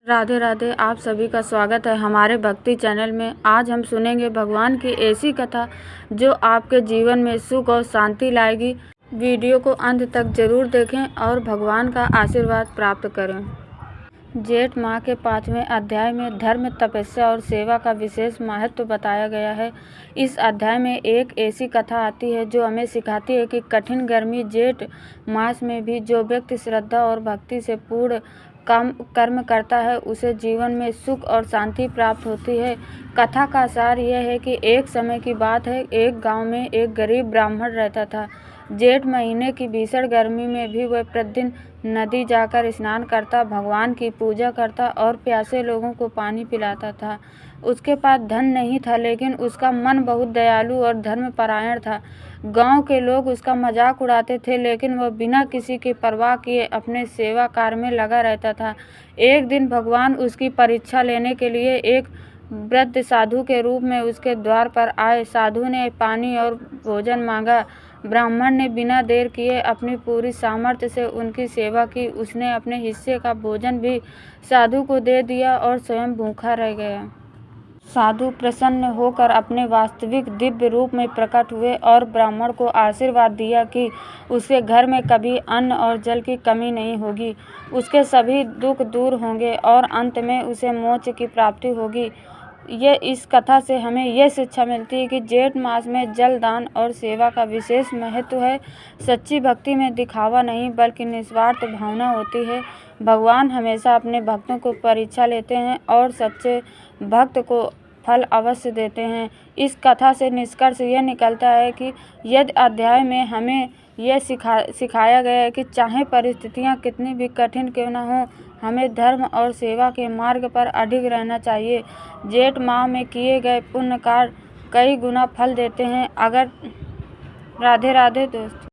राधे राधे। आप सभी का स्वागत है हमारे भक्ति चैनल में। आज हम सुनेंगे भगवान की ऐसी कथा जो आपके जीवन में सुख और शांति लाएगी। वीडियो को अंत तक जरूर देखें और भगवान का आशीर्वाद प्राप्त करें। जेठ माह के 5वें अध्याय में धर्म, तपस्या और सेवा का विशेष महत्व बताया गया है। इस अध्याय में एक ऐसी कथा आती है जो हमें सिखाती है कि कठिन गर्मी जेठ मास में भी जो व्यक्ति श्रद्धा और भक्ति से पूर्ण कर्म करता है उसे जीवन में सुख और शांति प्राप्त होती है। कथा का सार यह है कि एक समय की बात है, एक गांव में एक गरीब ब्राह्मण रहता था। जेठ महीने की भीषण गर्मी में भी वह प्रतिदिन नदी जाकर स्नान करता, भगवान की पूजा करता और प्यासे लोगों को पानी पिलाता था। उसके पास धन नहीं था, लेकिन उसका मन बहुत दयालु और धर्मपरायण था। गांव के लोग उसका मजाक उड़ाते थे, लेकिन वह बिना किसी की परवाह किए अपने सेवा कार्य में लगा रहता था। एक दिन भगवान उसकी परीक्षा लेने के लिए एक वृद्ध साधु के रूप में उसके द्वार पर आए। साधु ने पानी और भोजन मांगा। ब्राह्मण ने बिना देर किए अपनी पूरी सामर्थ्य से उनकी सेवा की। उसने अपने हिस्से का भोजन भी साधु को दे दिया और स्वयं भूखा रह गया। साधु प्रसन्न होकर अपने वास्तविक दिव्य रूप में प्रकट हुए और ब्राह्मण को आशीर्वाद दिया कि उसके घर में कभी अन्न और जल की कमी नहीं होगी, उसके सभी दुख दूर होंगे और अंत में उसे मोक्ष की प्राप्ति होगी। इस कथा से हमें यह शिक्षा मिलती है कि जेठ मास में जल दान और सेवा का विशेष महत्व है। सच्ची भक्ति में दिखावा नहीं बल्कि निस्वार्थ भावना होती है। भगवान हमेशा अपने भक्तों को परीक्षा लेते हैं और सच्चे भक्त को फल अवश्य देते हैं। इस कथा से निष्कर्ष यह निकलता है कि यदि अध्याय में हमें यह सिखाया गया है कि चाहे परिस्थितियां कितनी भी कठिन क्यों न हो, हमें धर्म और सेवा के मार्ग पर अडिग रहना चाहिए। जेठ माह में किए गए पुण्य कार्य कई गुना फल देते हैं। राधे राधे दोस्त।